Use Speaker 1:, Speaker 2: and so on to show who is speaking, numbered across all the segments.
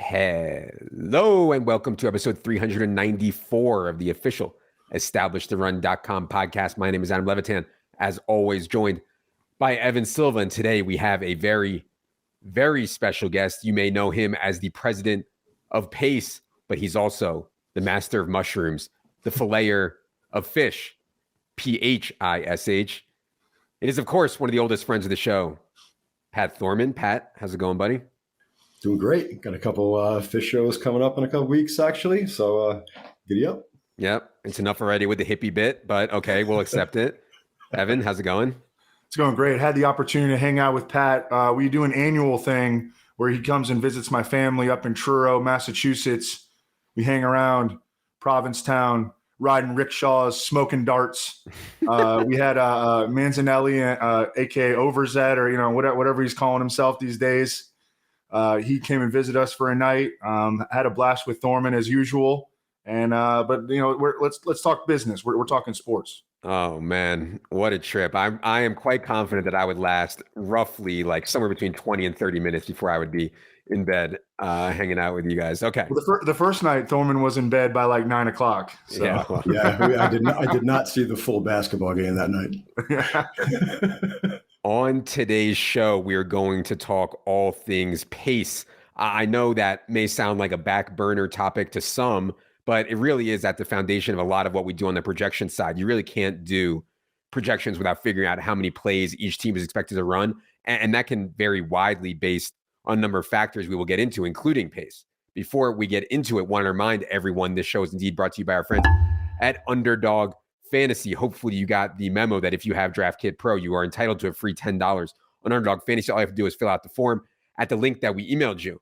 Speaker 1: Hello and welcome to episode 394 of the official EstablishTheRun.com podcast. My name is Adam Levitan, as always joined by Evan Silva. And today we have a very, very special guest. You may know him as the president of Pace, but he's also the master of mushrooms, the filleter of fish, Phish. It is, of course, one of the oldest friends of the show, Pat Thorman. Pat, how's it going, buddy?
Speaker 2: Doing great. Got a couple fish shows coming up in a couple weeks, actually. So giddy up.
Speaker 1: Yep. It's enough already with the hippie bit, but okay, we'll accept it. Evan, how's it going?
Speaker 3: It's going great. Had the opportunity to hang out with Pat. We do an annual thing where he comes and visits my family up in Truro, Massachusetts. We hang around Provincetown, riding rickshaws, smoking darts. We had Manzanelli, a.k.a. Overzet, or whatever he's calling himself these days. He came and visited us for a night. Had a blast with Thorman as usual, but let's talk business. We're talking sports.
Speaker 1: Oh man, what a trip! I am quite confident that I would last roughly like somewhere between 20 and 30 minutes before I would be in bed hanging out with you guys. Okay.
Speaker 3: Well, the first night Thorman was in bed by like 9 o'clock. So.
Speaker 2: Yeah, I did not see the full basketball game that night.
Speaker 1: On today's show, we are going to talk all things pace. I know that may sound like a back burner topic to some, but it really is at the foundation of a lot of what we do on the projection side. You really can't do projections without figuring out how many plays each team is expected to run. And that can vary widely based on a number of factors we will get into, including pace. Before we get into it, want to remind everyone this show is indeed brought to you by our friends at Underdog Fantasy. Hopefully you got the memo that if you have DraftKit Pro, you are entitled to a free $10 on Underdog Fantasy. All you have to do is fill out the form at the link that we emailed you,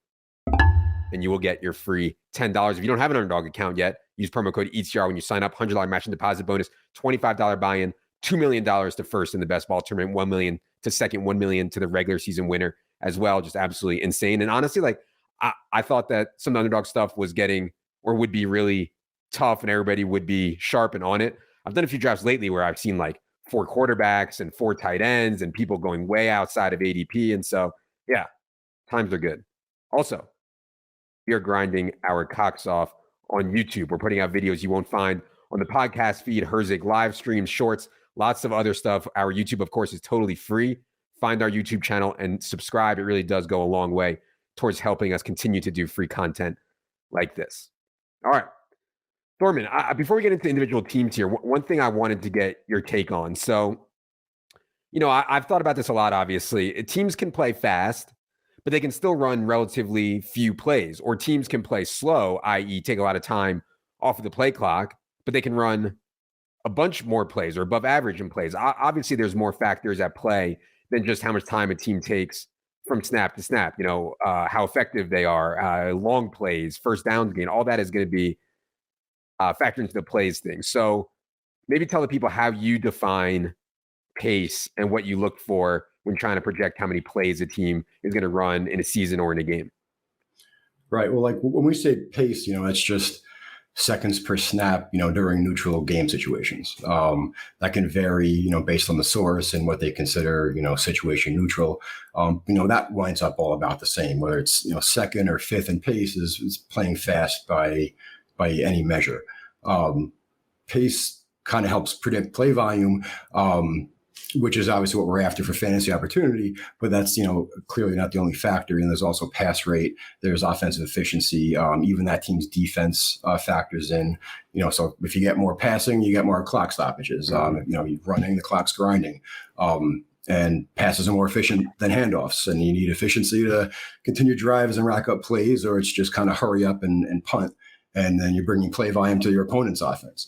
Speaker 1: and you will get your free $10. If you don't have an Underdog account yet, use promo code ETR when you sign up. $100 matching deposit bonus, $25 buy-in, $2 million to first in the best ball tournament, $1 million to second, $1 million to the regular season winner as well. Just absolutely insane. And honestly, like I thought that some of the Underdog stuff was getting or would be really tough and everybody would be sharp and on it. I've done a few drafts lately where I've seen like 4 quarterbacks and 4 tight ends and people going way outside of ADP. And so, yeah, times are good. Also, we are grinding our cocks off on YouTube. We're putting out videos you won't find on the podcast feed, Herzig live streams, shorts, lots of other stuff. Our YouTube, of course, is totally free. Find our YouTube channel and subscribe. It really does go a long way towards helping us continue to do free content like this. All right. Thorman, before we get into individual teams here, one thing I wanted to get your take on. So, I've thought about this a lot, obviously. Teams can play fast, but they can still run relatively few plays. Or teams can play slow, i.e. take a lot of time off of the play clock, but they can run a bunch more plays or above average in plays. Obviously, there's more factors at play than just how much time a team takes from snap to snap. How effective they are, long plays, first downs gain, all that is going to be factor into the plays thing. So maybe tell the people how you define pace and what you look for when trying to project how many plays a team is going to run in a season or in a game.
Speaker 2: Right. Well, like when we say pace, it's just seconds per snap, during neutral game situations. That can vary, based on the source and what they consider, situation neutral. That winds up all about the same, whether it's, second or fifth in pace is playing fast by any measure. Pace kind of helps predict play volume, which is obviously what we're after for fantasy opportunity, but that's, clearly not the only factor. And there's also pass rate, there's offensive efficiency, even that team's defense factors in, so if you get more passing, you get more clock stoppages, you're running, the clock's grinding. And passes are more efficient than handoffs, and you need efficiency to continue drives and rack up plays, or it's just kind of hurry up and punt. And then you're bringing play volume to your opponent's offense.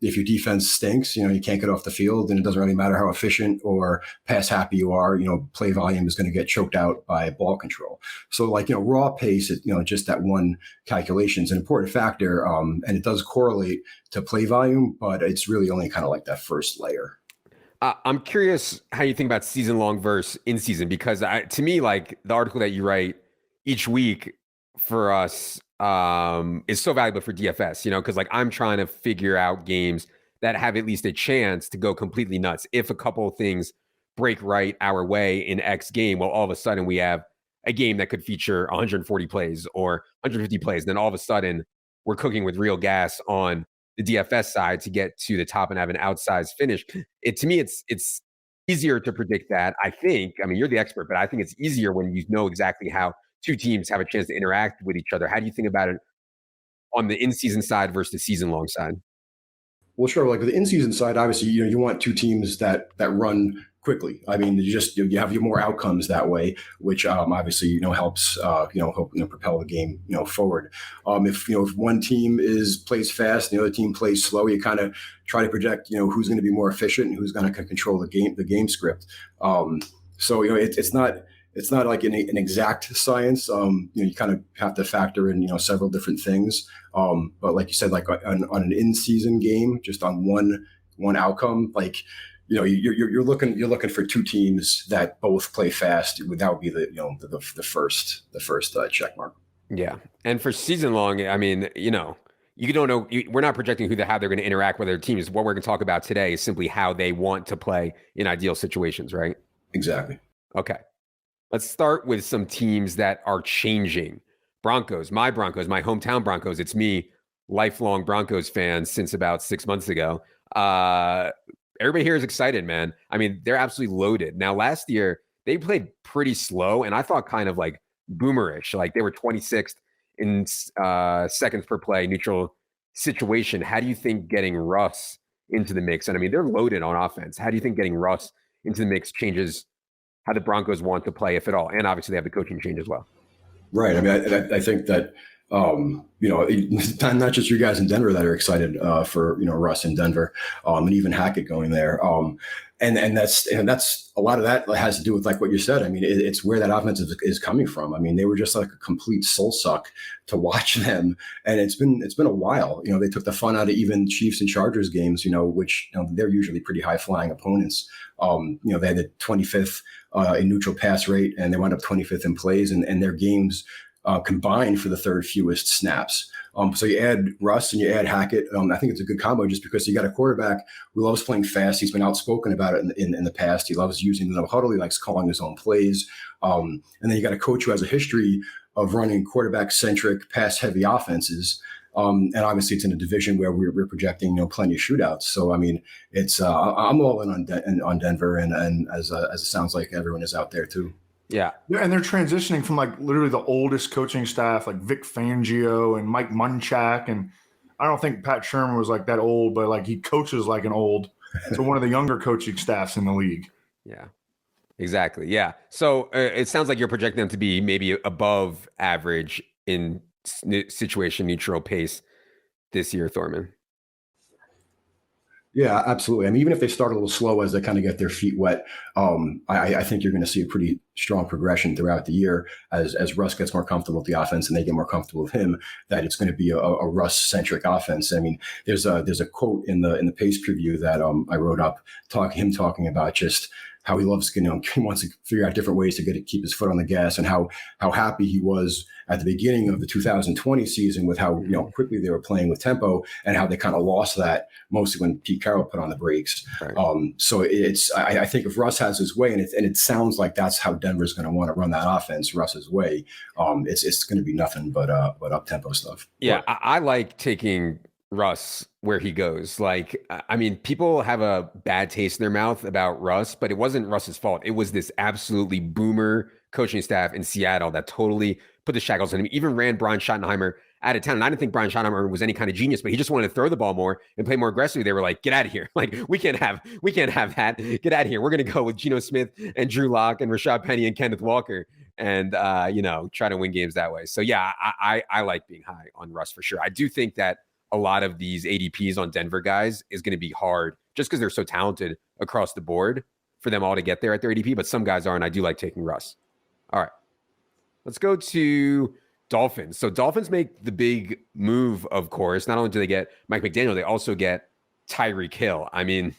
Speaker 2: If your defense stinks, you can't get off the field, and it doesn't really matter how efficient or pass happy you are, play volume is going to get choked out by ball control. So raw pace, just that one calculation is an important factor. And it does correlate to play volume, but it's really only kind of like that first layer.
Speaker 1: I'm curious how you think about season long versus in season, because to me, like the article that you write each week for us is so valuable for DFS, because like I'm trying to figure out games that have at least a chance to go completely nuts. If a couple of things break right our way in X game, well, all of a sudden we have a game that could feature 140 plays or 150 plays. And then all of a sudden, we're cooking with real gas on the DFS side to get to the top and have an outsized finish. To me, it's easier to predict that. I think, I mean, you're the expert, but I think it's easier when you know exactly how two teams have a chance to interact with each other. How do you think about it on the in-season side versus the season-long side?
Speaker 2: Well, sure. Like the in-season side, obviously, you want two teams that run quickly. I mean, you have more outcomes that way, which obviously helps help propel the game forward. If one team plays fast, and the other team plays slow, you kind of try to project who's going to be more efficient and who's going to control the game script. So it's not like an exact science. You kind of have to factor in several different things. But like you said, like on an in-season game, just on one outcome, like you're looking for two teams that both play fast. That would be the first check mark.
Speaker 1: Yeah, and for season long, I mean, you don't know. We're not projecting how they're going to interact with their teams. What we're going to talk about today is simply how they want to play in ideal situations, right?
Speaker 2: Exactly.
Speaker 1: Okay. Let's start with some teams that are changing. My hometown Broncos. It's me, lifelong Broncos fan since about 6 months ago. Everybody here is excited, man. I mean, they're absolutely loaded. Now, last year, they played pretty slow, and I thought kind of like boomerish. Like they were 26th in seconds per play, neutral situation. How do you think getting Russ into the mix? And I mean, they're loaded on offense. How do you think getting Russ into the mix changes how the Broncos want to play, if at all? And obviously they have the coaching change as well.
Speaker 2: Right. I mean, I think that, not just you guys in Denver that are excited for, Russ in Denver and even Hackett going there. And that's a lot of that has to do with like what you said. I mean, it's where that offense is coming from. I mean, they were just like a complete soul suck to watch them. And it's been a while. They took the fun out of even Chiefs and Chargers games, which they're usually pretty high flying opponents. They had the 25th in neutral pass rate, and they wound up 25th in plays, and their games combined for the third fewest snaps. So you add Russ and you add Hackett. I think it's a good combo just because you got a quarterback who loves playing fast. He's been outspoken about it in the past. He loves using the huddle. He likes calling his own plays. And then you got a coach who has a history of running quarterback-centric, pass-heavy offenses. And obviously it's in a division where we're projecting plenty of shootouts. So I mean, it's I'm all in on Denver, and as it sounds like everyone is out there too.
Speaker 1: Yeah,
Speaker 3: and they're transitioning from like literally the oldest coaching staff, like Vic Fangio and Mike Munchak, and I don't think Pat Sherman was like that old, but like he coaches like an old, so one of the younger coaching staffs in the league.
Speaker 1: Yeah, exactly. Yeah, so it sounds like you're projecting them to be maybe above average in situation neutral pace this year, Thorman.
Speaker 2: Yeah, absolutely. I mean, even if they start a little slow as they kind of get their feet wet, I think you're going to see a pretty strong progression throughout the year as Russ gets more comfortable with the offense and they get more comfortable with him, that it's going to be a Russ-centric offense. I mean, there's a quote in the pace preview that I wrote up, talking about just how he loves, he wants to figure out different ways to keep his foot on the gas, and how happy he was at the beginning of the 2020 season with how quickly they were playing with tempo, and how they kind of lost that mostly when Pete Carroll put on the brakes. Right. So I think if Russ has his way, and it sounds like that's how Denver's going to want to run that offense Russ's way, it's going to be nothing but up tempo stuff.
Speaker 1: Yeah, I like taking Russ where he goes. Like, I mean, people have a bad taste in their mouth about Russ, but it wasn't Russ's fault. It was this absolutely boomer coaching staff in Seattle that totally put the shackles on him, even ran Brian Schottenheimer out of town. And I didn't think Brian Schottenheimer was any kind of genius, but he just wanted to throw the ball more and play more aggressively. They were like, get out of here. Like, we can't have that. Get out of here. We're going to go with Geno Smith and Drew Lock and Rashad Penny and Kenneth Walker and, try to win games that way. So yeah, I like being high on Russ for sure. I do think that a lot of these ADPs on Denver guys is going to be hard just because they're so talented across the board for them all to get there at their ADP, but some guys are, and I do like taking Russ. All right, let's go to Dolphins. So Dolphins make the big move, of course. Not only do they get Mike McDaniel, they also get Tyreek Hill. I mean,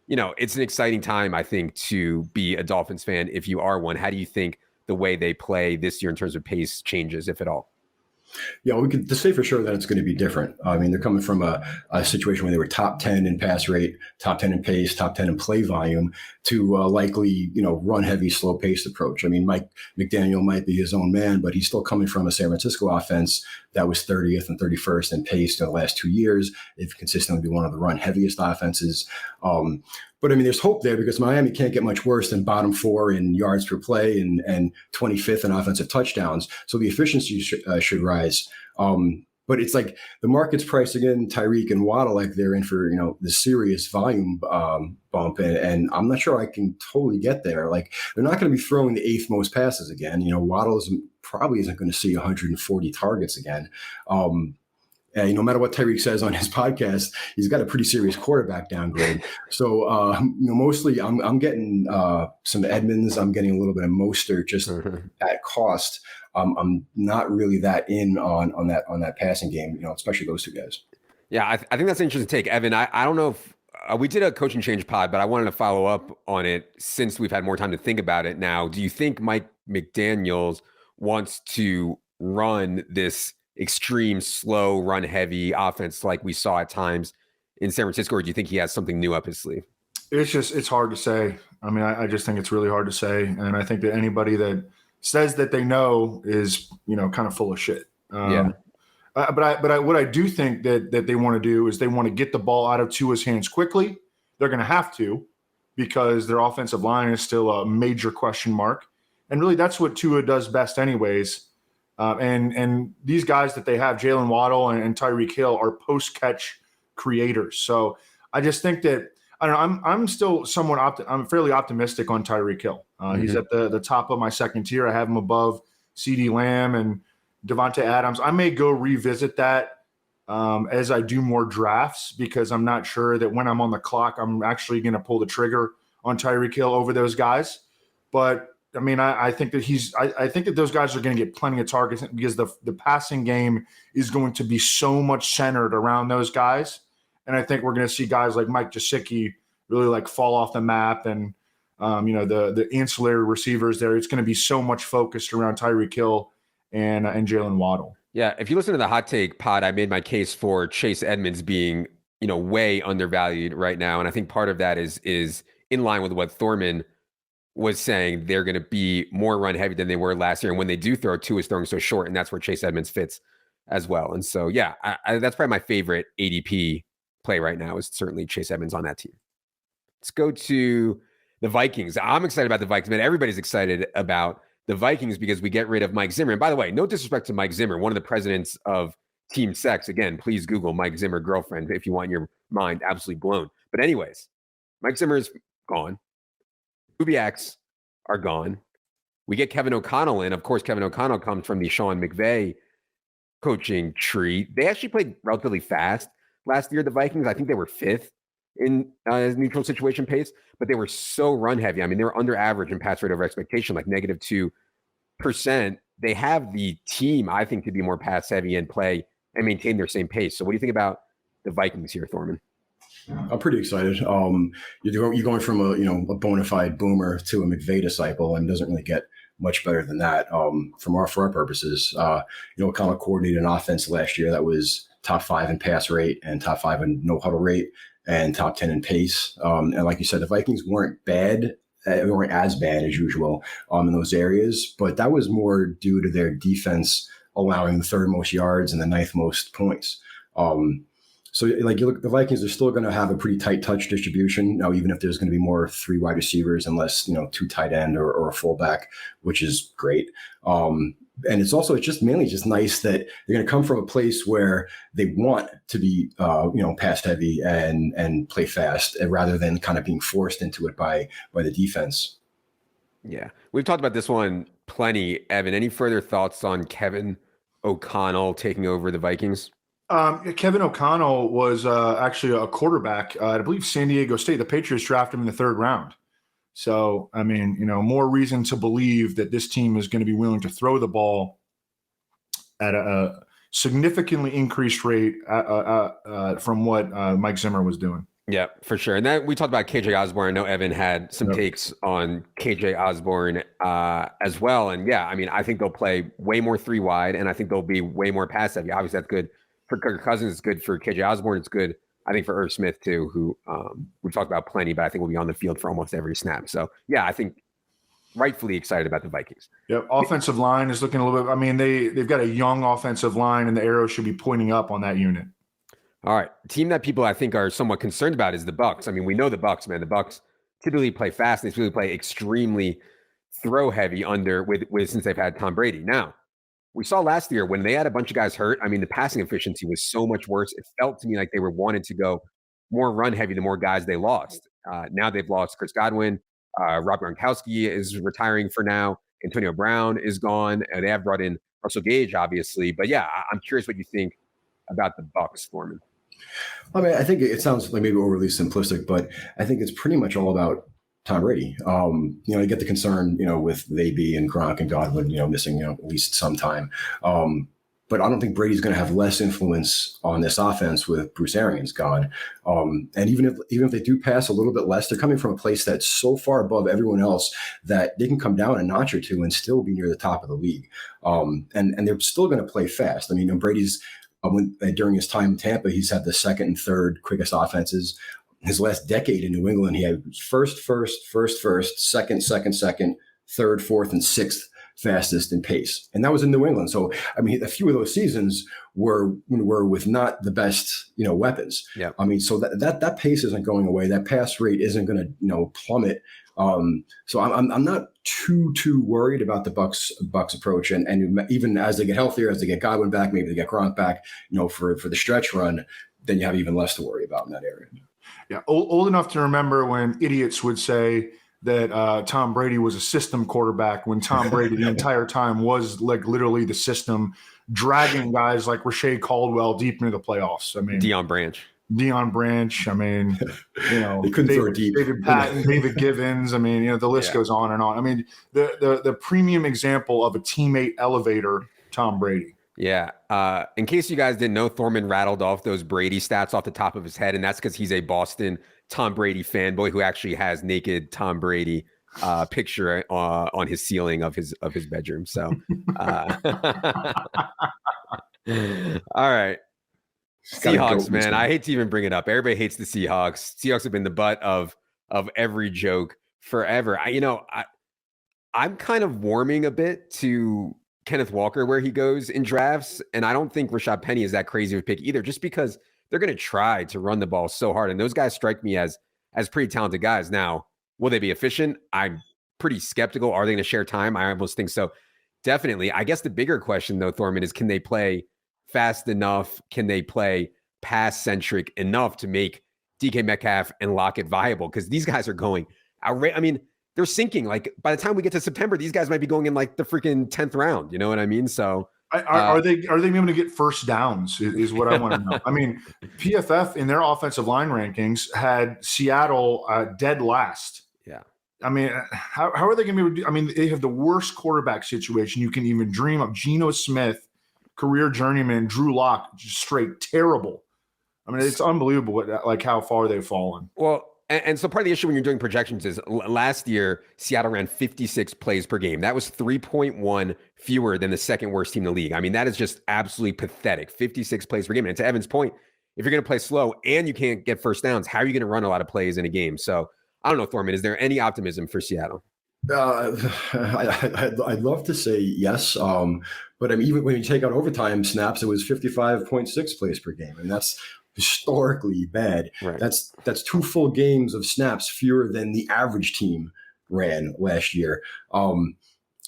Speaker 1: it's an exciting time, I think, to be a Dolphins fan if you are one. How do you think the way they play this year in terms of pace changes, if at all?
Speaker 2: Yeah, we could to say for sure that it's going to be different. I mean, they're coming from a situation where they were top 10 in pass rate, top 10 in pace, top 10 in play volume to likely, run heavy, slow paced approach. I mean, Mike McDaniel might be his own man, but he's still coming from a San Francisco offense that was 30th and 31st in pace in the last 2 years. They've consistently been one of the run heaviest offenses. But I mean, there's hope there because Miami can't get much worse than bottom 4 in yards per play and 25th in offensive touchdowns. So the efficiency should rise. But it's like the market's pricing in Tyreek and Waddle like they're in for, the serious volume bump. And I'm not sure I can totally get there. Like they're not going to be throwing the 8th most passes again. Waddle probably isn't going to see 140 targets again. And no matter what Tyreek says on his podcast, he's got a pretty serious quarterback downgrade. So, mostly I'm getting some Edmonds. I'm getting a little bit of Mostert just at cost. I'm not really that in on that passing game, especially those two guys.
Speaker 1: Yeah, I think that's an interesting take, Evan. I don't know if we did a coaching change pod, but I wanted to follow up on it since we've had more time to think about it now. Do you think Mike McDaniels wants to run this extreme, slow, run heavy offense like we saw at times in San Francisco, or do you think he has something new up his sleeve?
Speaker 3: It's hard to say. I mean, I just think it's really hard to say. And I think that anybody that says that they know is, kind of full of shit. But what I do think that they want to do is they want to get the ball out of Tua's hands quickly. They're going to have to because their offensive line is still a major question mark. And really that's what Tua does best anyways. And these guys that they have, Jalen Waddle and Tyreek Hill, are post-catch creators. So I just think that I'm still I'm fairly optimistic on Tyreek Hill. He's at the top of my second tier. I have him above CeeDee Lamb and Devontae Adams. I may go revisit that as I do more drafts because I'm not sure that when I'm on the clock, I'm actually going to pull the trigger on Tyreek Hill over those guys. But I mean, I think that I think that those guys are going to get plenty of targets because the passing game is going to be so much centered around those guys. And I think we're going to see guys like Mike Gesicki really fall off the map and, the ancillary receivers there. It's going to be so much focused around Tyreek Hill and Jalen Waddle.
Speaker 1: Yeah. If you listen to the hot take pod, I made my case for Chase Edmonds being, way undervalued right now. And I think part of that is in line with what Thorman was saying. They're going to be more run heavy than they were last year. And when they do throw, Tua is throwing so short, and that's where Chase Edmonds fits as well. And so, yeah, that's probably my favorite ADP play right now is certainly Chase Edmonds on that team. Let's go to the Vikings. I'm excited about the Vikings, man. Everybody's excited about the Vikings because we get rid of Mike Zimmer. And by the way, no disrespect to Mike Zimmer, one of the presidents of Team Sex. Again, please Google Mike Zimmer girlfriend if you want your mind absolutely blown. But anyways, Mike Zimmer is gone. Kubiaks are gone. We get Kevin O'Connell in. Of course, Kevin O'Connell comes from the Sean McVay coaching tree. They actually played relatively fast last year, the Vikings. I think they were 5th in neutral situation pace, but they were so run heavy. I mean, they were under average in pass rate over expectation, like -2%. They have the team, I think, to be more pass heavy and play and maintain their same pace. So what do you think about the Vikings here, Thorman?
Speaker 2: I'm pretty excited. You're going from a bona fide boomer to a McVay disciple, and doesn't really get much better than that. For our purposes, O'Connell coordinated an offense last year that was top 5 in pass rate and top 5 in no huddle rate and top 10 in pace. And like you said, the Vikings weren't bad. They weren't as bad as usual in those areas, but that was more due to their defense allowing the 3rd most yards and the 9th most points. So like you look, the Vikings are still going to have a pretty tight touch distribution now, even if there's going to be more 3 wide receivers and less, 2 tight end or a fullback, which is great. And it's just mainly nice that they're going to come from a place where they want to be, pass heavy and play fast rather than kind of being forced into it by the defense.
Speaker 1: Yeah. We've talked about this one plenty. Evan, any further thoughts on Kevin O'Connell taking over the Vikings?
Speaker 3: Kevin O'Connell was actually a quarterback. I believe San Diego State. The Patriots drafted him in the 3rd round. So, I mean, more reason to believe that this team is going to be willing to throw the ball at a significantly increased rate from what Mike Zimmer was doing.
Speaker 1: Yeah, for sure. And then we talked about KJ Osborne. I know Evan had some takes on KJ Osborne as well. And yeah, I mean, I think they'll play way more three wide, and I think they'll be way more pass heavy. Obviously, that's good for Kirk Cousins. It's good for KJ Osborne. It's good, I think, for Irv Smith too, who we've talked about plenty, but I think will be on the field for almost every snap. So yeah, I think rightfully excited about the Vikings.
Speaker 3: Yep. Offensive line is looking a little bit. I mean, they've got a young offensive line, and the arrow should be pointing up on that unit.
Speaker 1: All right. Team that people I think are somewhat concerned about is the Bucs. I mean, we know the Bucs, man. The Bucs typically play fast. They typically play extremely throw heavy with since they've had Tom Brady. Now, we saw last year when they had a bunch of guys hurt. I mean, the passing efficiency was so much worse. It felt to me like they were wanting to go more run heavy the more guys they lost. Now they've lost Chris Godwin. Rob Gronkowski is retiring for now. Antonio Brown is gone. They have brought in Russell Gage, obviously. But yeah, I'm curious what you think about the Bucs, Thorman.
Speaker 2: I mean, I think it sounds like maybe overly simplistic, but I think it's pretty much all about Tom Brady. You get the concern, with AB and Gronk and Godwin, missing, at least some time. But I don't think Brady's going to have less influence on this offense with Bruce Arians gone. And even if they do pass a little bit less, they're coming from a place that's so far above everyone else that they can come down a notch or two and still be near the top of the league. And they're still going to play fast. I mean, Brady's during his time in Tampa, he's had the second and third quickest offenses. His last decade in New England, he had first, second, third, fourth, and sixth fastest in pace. And that was in New England. So, I mean, a few of those seasons were with not the best, weapons.
Speaker 1: Yeah.
Speaker 2: I mean, so that pace isn't going away. That pass rate isn't going to, plummet. So I'm not too worried about the Bucs approach. And even as they get healthier, as they get Godwin back, maybe they get Gronk back, for the stretch run, then you have even less to worry about in that area.
Speaker 3: Yeah. Old enough to remember when idiots would say that Tom Brady was a system quarterback, when Tom Brady the entire time was like literally the system, dragging guys like Rashae Caldwell deep into the playoffs. I mean,
Speaker 1: Deion Branch.
Speaker 3: I mean,
Speaker 2: they couldn't throw deep.
Speaker 3: David Patton, David Givens. I mean, the list goes on and on. I mean, the premium example of a teammate elevator, Tom Brady.
Speaker 1: Yeah. In case you guys didn't know, Thorman rattled off those Brady stats off the top of his head, and that's because he's a Boston Tom Brady fanboy who actually has naked Tom Brady picture on his ceiling of his bedroom. So, all right. Seahawks, man. I hate to even bring it up. Everybody hates the Seahawks. Seahawks have been the butt of every joke forever. I'm kind of warming a bit to Kenneth Walker where he goes in drafts, and I don't think Rashad Penny is that crazy of a pick either, just because they're going to try to run the ball so hard, and those guys strike me as pretty talented guys. Now, will they be efficient? I'm pretty skeptical. Are they going to share time? I almost think so. Definitely. I guess the bigger question, though, Thorman, is can they play fast enough? Can they play pass-centric enough to make DK Metcalf and Lockett viable? Because these guys are going outrageous. I mean, they're sinking. Like, by the time we get to September, these guys might be going in like the freaking 10th round. You know what I mean? So
Speaker 3: are they able to get first downs is what I want to know. I mean, PFF in their offensive line rankings had Seattle dead last.
Speaker 1: Yeah.
Speaker 3: I mean, how are they going to be able to do? I mean, they have the worst quarterback situation you can even dream of. Geno Smith, career journeyman, Drew Lock, just straight terrible. I mean, it's unbelievable how far they've fallen.
Speaker 1: Well, and so part of the issue when you're doing projections is last year, Seattle ran 56 plays per game. That was 3.1 fewer than the second worst team in the league. I mean, that is just absolutely pathetic. 56 plays per game. And to Evan's point, if you're going to play slow and you can't get first downs, how are you going to run a lot of plays in a game? So I don't know, Thorman, is there any optimism for Seattle?
Speaker 2: I'd love to say yes. But I mean, even when you take out overtime snaps, it was 55.6 plays per game. And that's historically bad.
Speaker 1: Right.
Speaker 2: That's 2 full games of snaps fewer than the average team ran last year. How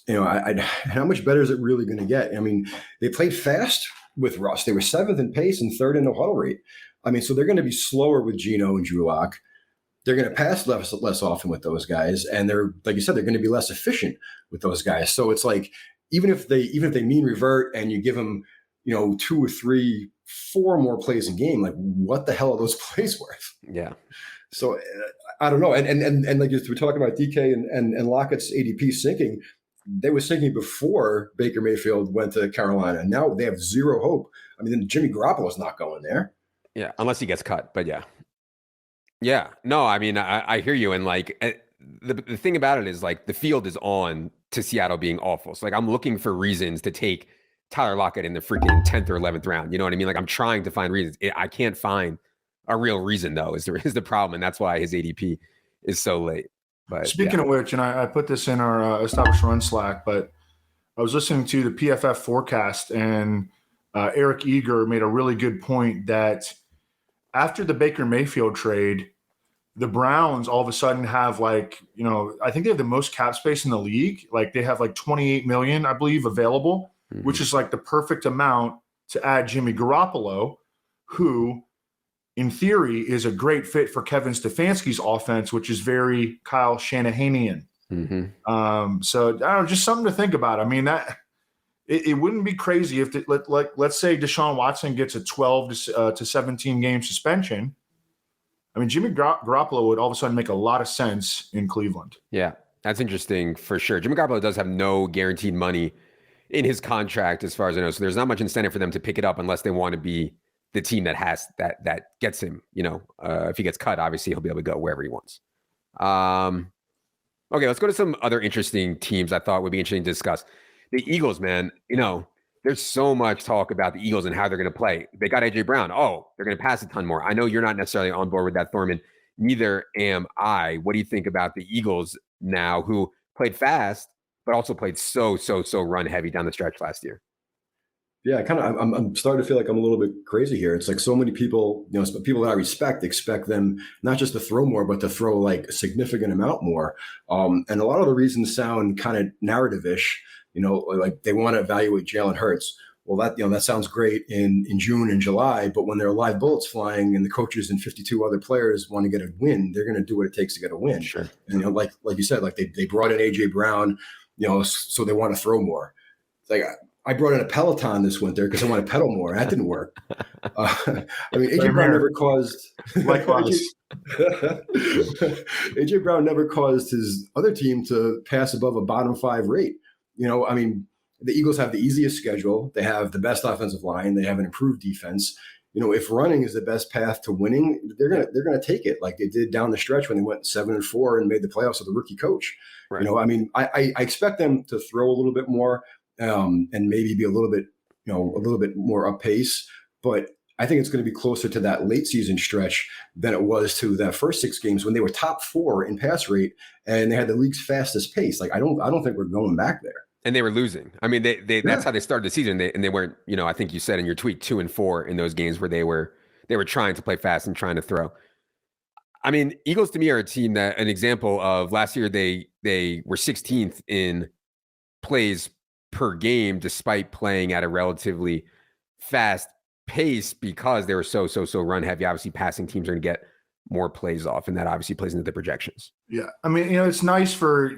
Speaker 2: much better is it really going to get? I mean, they played fast with Russ. They were 7th in pace and 3rd in no huddle rate. I mean, so they're going to be slower with Geno and Drew Lock. They're going to pass less often with those guys, and they're, like you said, they're going to be less efficient with those guys. So it's like even if they mean revert and you give them 2 or 3, 4 more plays a game, like what the hell are those plays worth?
Speaker 1: Yeah.
Speaker 2: So I don't know. And like we're talking about DK and Lockett's ADP sinking, they were sinking before Baker Mayfield went to Carolina, and now they have zero hope. I mean, Jimmy Garoppolo's not going there.
Speaker 1: Yeah, unless he gets cut, but yeah. Yeah, no, I mean, I hear you. And like, the thing about it is like the field is on to Seattle being awful. So like, I'm looking for reasons to take Tyler Lockett in the freaking 10th or 11th round. You know what I mean? Like, I'm trying to find reasons. I can't find a real reason though, is the problem. And that's why his ADP is so late. But
Speaker 3: Speaking of which, and I put this in our established run Slack, but I was listening to the PFF forecast, and Eric Eager made a really good point that after the Baker Mayfield trade, the Browns all of a sudden have like, I think they have the most cap space in the league. Like they have like 28 million, I believe, available, which is like the perfect amount to add Jimmy Garoppolo, who in theory is a great fit for Kevin Stefanski's offense, which is very Kyle Shanahan-ian. So I don't know, just something to think about. I mean, that it wouldn't be crazy if let's say Deshaun Watson gets a 12 to 17 game suspension. I mean, Jimmy Garoppolo would all of a sudden make a lot of sense in Cleveland.
Speaker 1: Yeah, that's interesting for sure. Jimmy Garoppolo does have no guaranteed money in his contract, as far as I know. So there's not much incentive for them to pick it up unless they want to be the team that has that gets him. If he gets cut, obviously he'll be able to go wherever he wants. Okay, let's go to some other interesting teams I thought would be interesting to discuss. The Eagles, man, there's so much talk about the Eagles and how they're going to play. They got A.J. Brown. Oh, they're going to pass a ton more. I know you're not necessarily on board with that, Thorman. Neither am I. What do you think about the Eagles now, who played fast, but also played so run heavy down the stretch last year?
Speaker 2: Yeah, I'm starting to feel like I'm a little bit crazy here. It's like so many people, people that I respect expect them not just to throw more, but to throw like a significant amount more. And a lot of the reasons sound kind of narrative-ish, like they want to evaluate Jalen Hurts. Well, that sounds great in June and July, but when there are live bullets flying and the coaches and 52 other players want to get a win, they're going to do what it takes to get a win.
Speaker 1: Sure.
Speaker 2: And like you said, like they brought in AJ Brown, so they want to throw more. It's like I brought in a Peloton this winter because I want to pedal more. That didn't work. I mean, AJ Brown never caused.
Speaker 3: Likewise.
Speaker 2: AJ Brown never caused his other team to pass above a bottom 5 rate. I mean, the Eagles have the easiest schedule. They have the best offensive line. They have an improved defense. If running is the best path to winning, they're gonna take it like they did down the stretch when they went 7-4 and made the playoffs with a rookie coach. Right. I mean, I expect them to throw a little bit more and maybe be a little bit more up pace, but I think it's going to be closer to that late season stretch than it was to that first 6 games when they were top 4 in pass rate and they had the league's fastest pace. Like I don't think we're going back there.
Speaker 1: And they were losing. I mean, that's how they started the season. They weren't, I think you said in your tweet 2-4 in those games where they were trying to play fast and trying to throw. I mean, Eagles to me are a team that an example of last year they were 16th in plays per game despite playing at a relatively fast pace because they were so run heavy. Obviously, passing teams are going to get more plays off, and that obviously plays into the projections.
Speaker 3: Yeah, I mean, it's nice for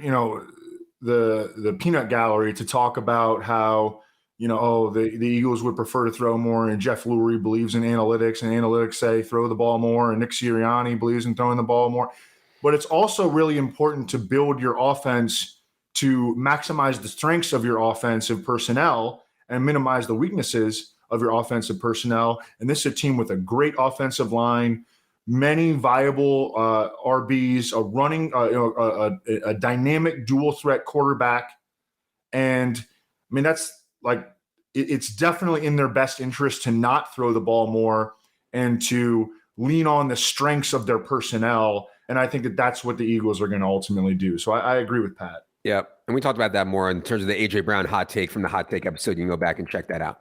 Speaker 3: the peanut gallery to talk about how the Eagles would prefer to throw more, and Jeff Lurie believes in analytics, and analytics say throw the ball more, and Nick Sirianni believes in throwing the ball more. But it's also really important to build your offense to maximize the strengths of your offensive personnel and minimize the weaknesses of your offensive personnel. And this is a team with a great offensive line, many viable RBs, a dynamic dual threat quarterback. And I mean, that's like, it's definitely in their best interest to not throw the ball more and to lean on the strengths of their personnel. And I think that that's what the Eagles are going to ultimately do. So I agree with Pat.
Speaker 1: Yeah. And we talked about that more in terms of the A.J. Brown hot take from the hot take episode. You can go back and check that out.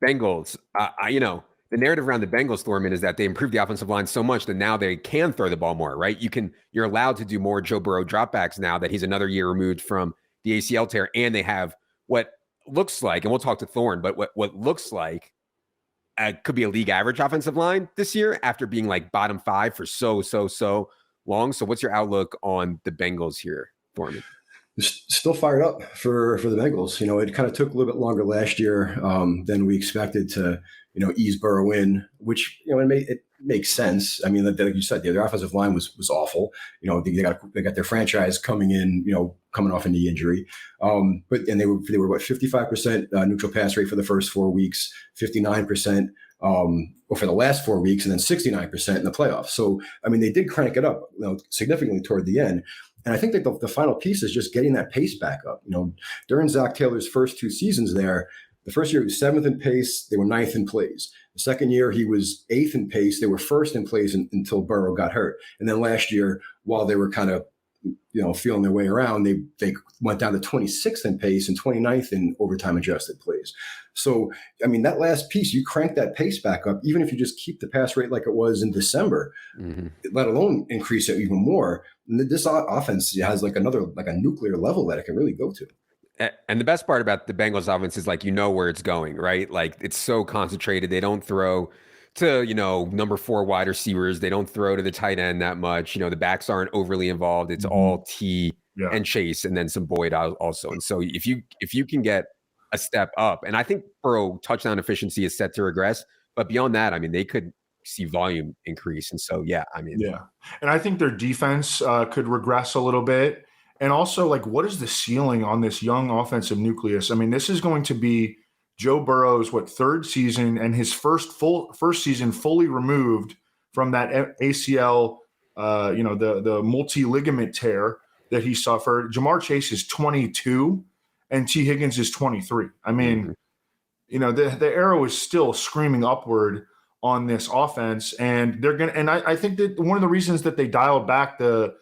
Speaker 1: Bengals, the narrative around the Bengals, Thorman, is that they improved the offensive line so much that now they can throw the ball more, right? You're allowed to do more Joe Burrow dropbacks now that he's another year removed from the ACL tear. And they have what looks like, and we'll talk to Thorne, but what looks like could be a league average offensive line this year after being like bottom 5 for so long. So what's your outlook on the Bengals here, Thorman?
Speaker 2: Still fired up for the Bengals. It kind of took a little bit longer last year than we expected to, ease Burrow in, which, it makes sense. I mean, like you said, their offensive line was awful. They got their franchise coming in, coming off a knee injury. They were what, 55% neutral pass rate for the first 4 weeks, 59% or for the last 4 weeks, and then 69% in the playoffs. So, I mean, they did crank it up, significantly toward the end. And I think that the final piece is just getting that pace back up. During Zach Taylor's first 2 seasons there, the first year he was 7th in pace, they were 9th in plays. The second year he was 8th in pace, they were 1st in plays until Burrow got hurt. And then last year, while they were kind of feeling their way around, they went down to 26th in pace and 29th in overtime adjusted plays. So, I mean, that last piece, you crank that pace back up, even if you just keep the pass rate like it was in December, let alone increase it even more. This offense has like a nuclear level that it can really go to.
Speaker 1: And the best part about the Bengals offense is where it's going, right? Like, it's so concentrated. They don't throw to, number 4 wide receivers. They don't throw to the tight end that much. The backs aren't overly involved. It's all T and Chase, and then some Boyd also. And so if you can get a step up, and I think Burrow touchdown efficiency is set to regress, but beyond that, I mean, they could see volume increase. And so,
Speaker 3: and I think their defense could regress a little bit. And also, what is the ceiling on this young offensive nucleus? I mean, this is going to be Joe Burrow's 3rd season, and his first season fully removed from that ACL, the multi-ligament tear that he suffered. Jamar Chase is 22, and T. Higgins is 23. I mean, the arrow is still screaming upward on this offense, and they're gonna. And I think that one of the reasons that they dialed back the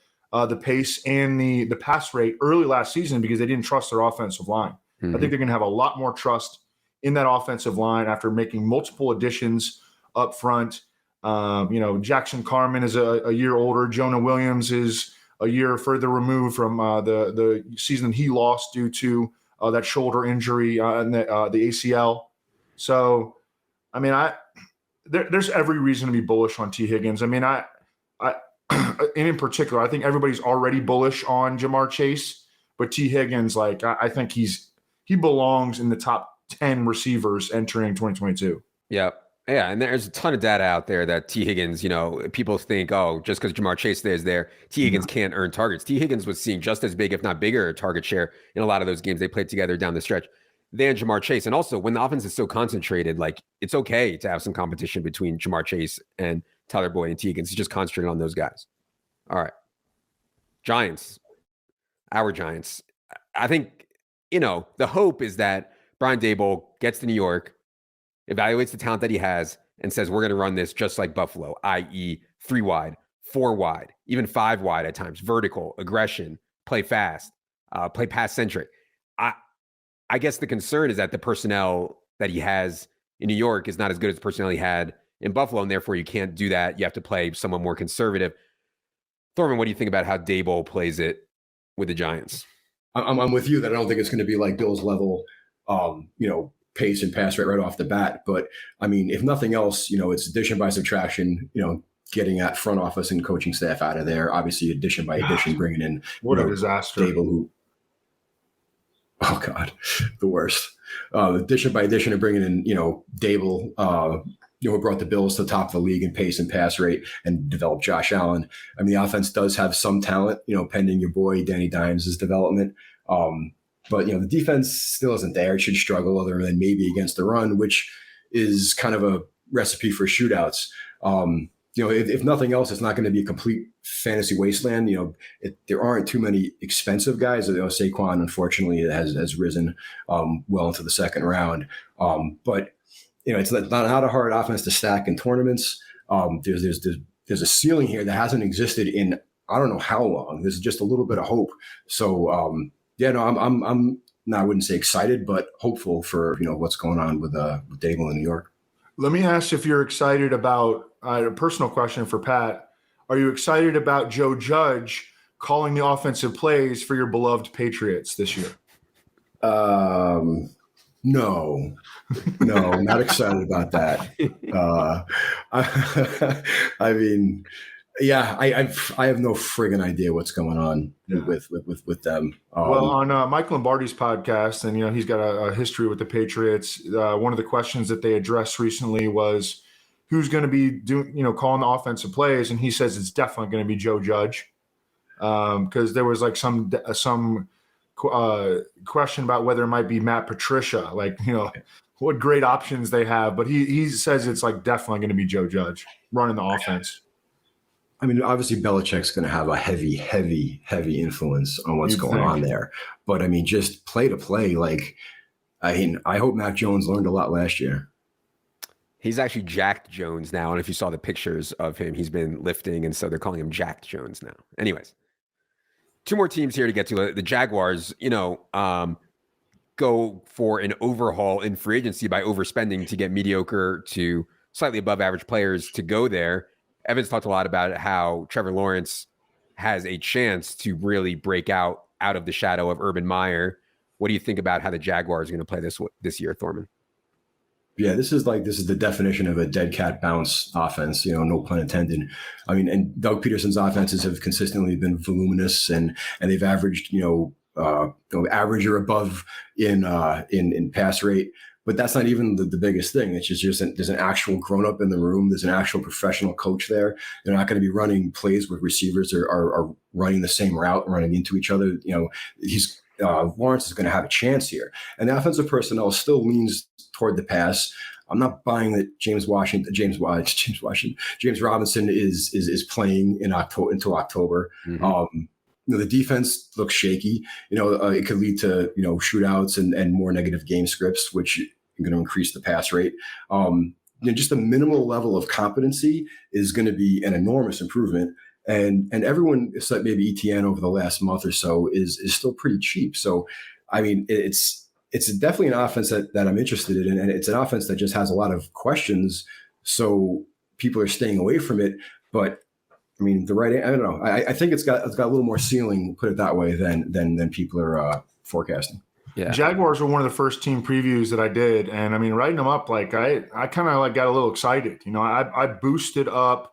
Speaker 3: pace and the pass rate early last season because they didn't trust their offensive line. I think they're going to have a lot more trust in that offensive line after making multiple additions up front. Jackson Carman is a year older. Jonah Williams is a year further removed from the season he lost due to that shoulder injury and the ACL. So, I mean, there's every reason to be bullish on T. Higgins. I mean, and in particular, I think everybody's already bullish on Jamar Chase, but T. Higgins, I think he belongs in the top 10 receivers entering 2022.
Speaker 1: Yeah. And there's a ton of data out there that T. Higgins, people think, just because Jamar Chase is there, T. Higgins can't earn targets. T. Higgins was seeing just as big, if not bigger, target share in a lot of those games they played together down the stretch than Jamar Chase. And also, when the offense is so concentrated, it's okay to have some competition between Jamar Chase and Tyler Boyd and T. Higgins. It's just concentrated on those guys. All right. Giants. Our Giants. I think, the hope is that Brian Daboll gets to New York, evaluates the talent that he has, and says, we're going to run this just like Buffalo, i.e. 3 wide, 4 wide, even 5 wide at times, vertical, aggression, play fast, play pass-centric. I guess the concern is that the personnel that he has in New York is not as good as the personnel he had in Buffalo, and therefore you can't do that. You have to play someone more conservative. Thorman, what do you think about how Daboll plays it with the Giants?
Speaker 2: I'm with you that I don't think it's going to be like Bill's level, pace and pass rate right off the bat. But I mean, if nothing else, it's addition by subtraction, getting that front office and coaching staff out of there. Obviously, addition by addition, bringing in
Speaker 3: what a disaster.
Speaker 2: Daboll, oh God, the worst. Addition by addition and bringing in, Daboll, who brought the Bills to the top of the league in pace and pass rate and developed Josh Allen. I mean, the offense does have some talent, pending your boy Danny Dimes' development. But, the defense still isn't there. It should struggle other than maybe against the run, which is kind of a recipe for shootouts. If nothing else, it's not going to be a complete fantasy wasteland. There aren't too many expensive guys. Saquon, unfortunately, has risen well into the second round. But it's not a hard offense to stack in tournaments. There's a ceiling here that hasn't existed in I don't know how long. There's just a little bit of hope. So I'm I wouldn't say excited, but hopeful for what's going on with Daboll in New York.
Speaker 3: Let me ask if you're excited about a personal question for Pat. Are you excited about Joe Judge calling the offensive plays for your beloved Patriots this year?
Speaker 2: No, not excited about that. I mean, yeah, I have no friggin' idea what's going on with them.
Speaker 3: Well, on Mike Lombardi's podcast, and he's got a history with the Patriots. One of the questions that they addressed recently was who's going to be doing, calling the offensive plays, and he says it's definitely going to be Joe Judge, because there was some question about whether it might be Matt Patricia, like, what great options they have. But he says it's like definitely going to be Joe Judge running the offense.
Speaker 2: I mean, obviously Belichick's going to have a heavy, heavy, heavy influence on what's going on there. But I mean, just play to play, like, I hope Mac Jones learned a lot last year.
Speaker 1: He's actually Jacked Jones now. And if you saw the pictures of him, he's been lifting. And so they're calling him Jacked Jones now. Anyways, two more teams here to get to. The Jaguars, go for an overhaul in free agency by overspending to get mediocre to slightly above average players to go there. Evans talked a lot about how Trevor Lawrence has a chance to really break out of the shadow of Urban Meyer. What do you think about how the Jaguars are going to play this year, Thorman?
Speaker 2: Yeah, this is the definition of a dead cat bounce offense, no pun intended. I mean, and Doug Peterson's offenses have consistently been voluminous and they've averaged, average or above in pass rate. But that's not even the biggest thing. It's just there's an actual grown-up in the room. There's an actual professional coach there. They're not going to be running plays where receivers are running the same route, running into each other. Lawrence is going to have a chance here. And the offensive personnel still leans toward the pass. I'm not buying that James Robinson is playing until October.
Speaker 1: Mm-hmm.
Speaker 2: The defense looks shaky. It could lead to shootouts and more negative game scripts, which are going to increase the pass rate. Just the minimal level of competency is going to be an enormous improvement. And everyone, except maybe ETN over the last month or so, is still pretty cheap. So, I mean, it's definitely an offense that I'm interested in, and it's an offense that just has a lot of questions. So people are staying away from it. But I mean, I don't know. I think it's got a little more ceiling, put it that way, than people are forecasting.
Speaker 3: Yeah. Jaguars were one of the first team previews that I did, and I mean, writing them up, like I kind of like got a little excited. I boosted up.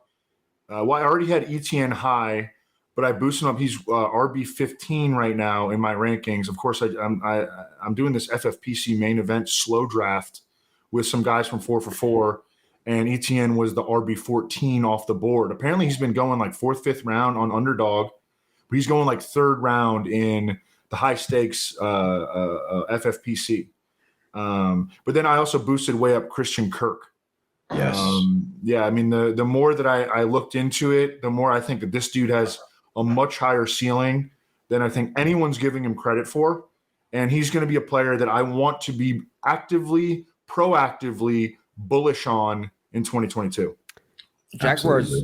Speaker 3: I already had ETN high, but I boosted him up. He's RB15 right now in my rankings. Of course, I'm doing this FFPC main event slow draft with some guys from 4 for 4, and ETN was the RB14 off the board. Apparently, he's been going like 4th, 5th round on Underdog, but he's going like 3rd round in the high stakes FFPC. But then I also boosted way up Christian Kirk.
Speaker 2: Yes.
Speaker 3: I mean, the more that I looked into it, the more I think that this dude has a much higher ceiling than I think anyone's giving him credit for. And he's going to be a player that I want to be proactively bullish on in 2022.
Speaker 1: Jaguars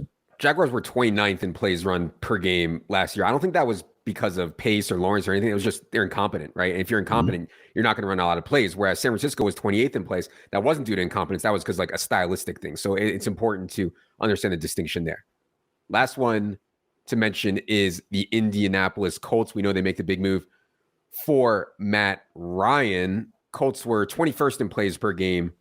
Speaker 1: were 29th in plays run per game last year. I don't think that was because of pace or Lawrence or anything. It was just they're incompetent, right? And if you're incompetent, you're not going to run a lot of plays. Whereas San Francisco was 28th in plays. That wasn't due to incompetence. That was because like a stylistic thing. So it's important to understand the distinction there. Last one to mention is the Indianapolis Colts. We know they make the big move for Matt Ryan. Colts were 21st in plays per game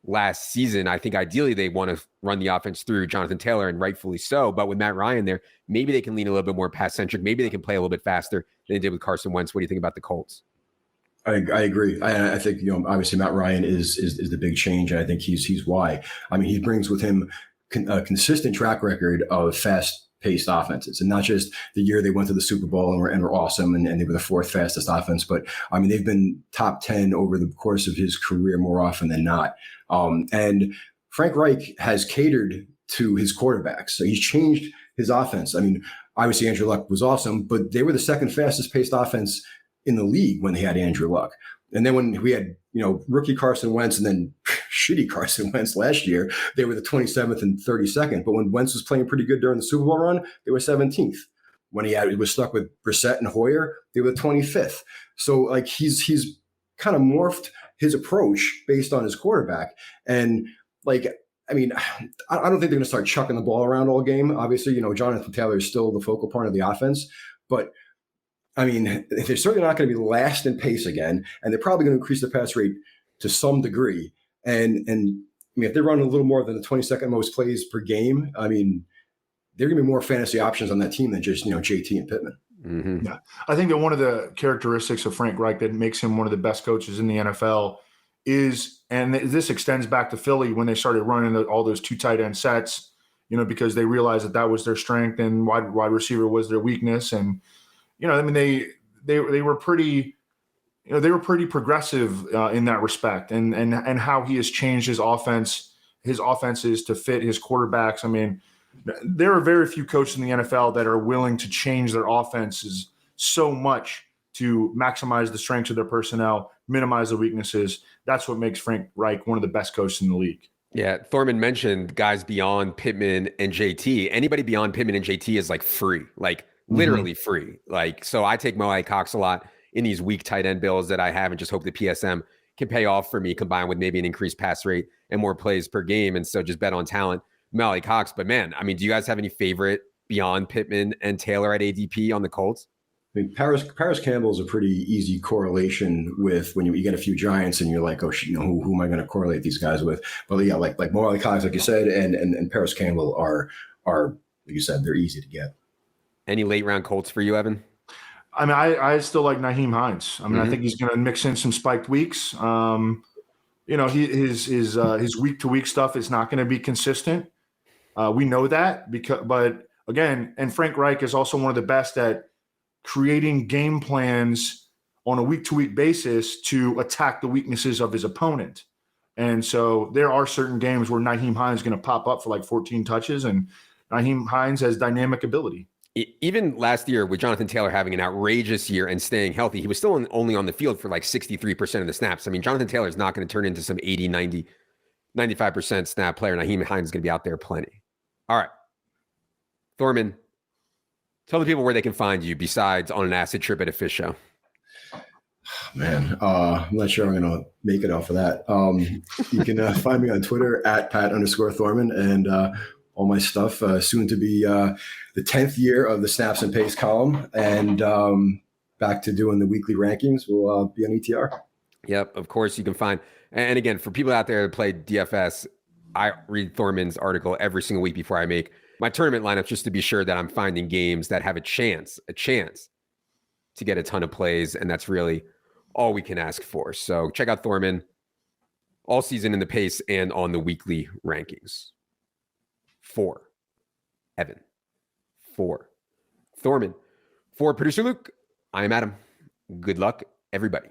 Speaker 1: last season. I think ideally they want to run the offense through Jonathan Taylor, and rightfully so. But with Matt Ryan there, maybe they can lean a little bit more pass-centric. Maybe they can play a little bit faster than they did with Carson Wentz. What do you think about the Colts?
Speaker 2: I agree. I think, obviously Matt Ryan is the big change, and I think he's why. I mean, he brings with him a consistent track record of fast-paced offenses, and not just the year they went to the Super Bowl and were awesome and they were the 4th fastest offense, but I mean, they've been top 10 over the course of his career more often than not. And Frank Reich has catered to his quarterbacks. So he's changed his offense. I mean, obviously Andrew Luck was awesome, but they were the 2nd fastest paced offense in the league when they had Andrew Luck. And then when we had, rookie Carson Wentz and then shitty Carson Wentz last year, they were the 27th and 32nd. But when Wentz was playing pretty good during the Super Bowl run, they were 17th. When he was stuck with Brissett and Hoyer, they were the 25th. So like he's kind of morphed his approach based on his quarterback. And like, I mean, I don't think they're going to start chucking the ball around all game. Obviously, Jonathan Taylor is still the focal point of the offense, but I mean, they're certainly not going to be last in pace again, and they're probably going to increase the pass rate to some degree. And I mean, if they run a little more than the 22nd most plays per game, I mean, there are going to be more fantasy options on that team than just, JT and Pittman.
Speaker 3: Mm-hmm. Yeah. I think that one of the characteristics of Frank Reich that makes him one of the best coaches in the NFL is, and this extends back to Philly when they started running all those 2 tight end sets, because they realized that was their strength and wide receiver was their weakness. And, I mean, they were pretty, they were pretty progressive in that respect, and how he has changed his offenses to fit his quarterbacks. I mean, there are very few coaches in the NFL that are willing to change their offenses so much to maximize the strengths of their personnel, minimize the weaknesses. That's what makes Frank Reich one of the best coaches in the league.
Speaker 1: Yeah, Thorman mentioned guys beyond Pittman and JT. Anybody beyond Pittman and JT is like free, like literally free. Like, so I take Mo Cox a lot in these weak tight end bills that I have and just hope the PSM can pay off for me, combined with maybe an increased pass rate and more plays per game. And so just bet on talent, Mo Cox. But man, I mean, do you guys have any favorite beyond Pittman and Taylor at ADP on the Colts?
Speaker 2: I mean, Paris Campbell is a pretty easy correlation with when you get a few Giants and you're like, oh, who am I going to correlate these guys with? But yeah, like Mo Cox, like you said, and Paris Campbell are like you said, they're easy to get.
Speaker 1: Any late round Colts for you, Evan?
Speaker 3: I mean, I still like Nyheim Hines. I mean, I think he's going to mix in some spiked weeks. His week to week stuff is not going to be consistent. We know that but again, and Frank Reich is also one of the best at creating game plans on a week-to-week basis to attack the weaknesses of his opponent. And so there are certain games where Nyheim Hines is going to pop up for like 14 touches, and Nyheim Hines has dynamic ability.
Speaker 1: Even last year with Jonathan Taylor having an outrageous year and staying healthy, he was still only on the field for like 63% of the snaps. I mean, Jonathan Taylor is not going to turn into some 80, 90, 95% snap player. Nyheim Hines is going to be out there plenty. All right. Thorman, tell the people where they can find you besides on an acid trip at a fish show.
Speaker 2: Man, I'm not sure I'm going to make it off of that. You can find me on Twitter at Pat_Thorman, and all my stuff soon to be the 10th year of the Snaps and Pace column, and back to doing the weekly rankings will be on ETR.
Speaker 1: Yep, of course you can find. And again, for people out there that play DFS, I read Thorman's article every single week before I make my tournament lineup, just to be sure that I'm finding games that have a chance to get a ton of plays. And that's really all we can ask for. So check out Thorman all season in the pace and on the weekly rankings. 4, Evan. 4, Thorman. For producer Luke, I am Adam. Good luck, everybody.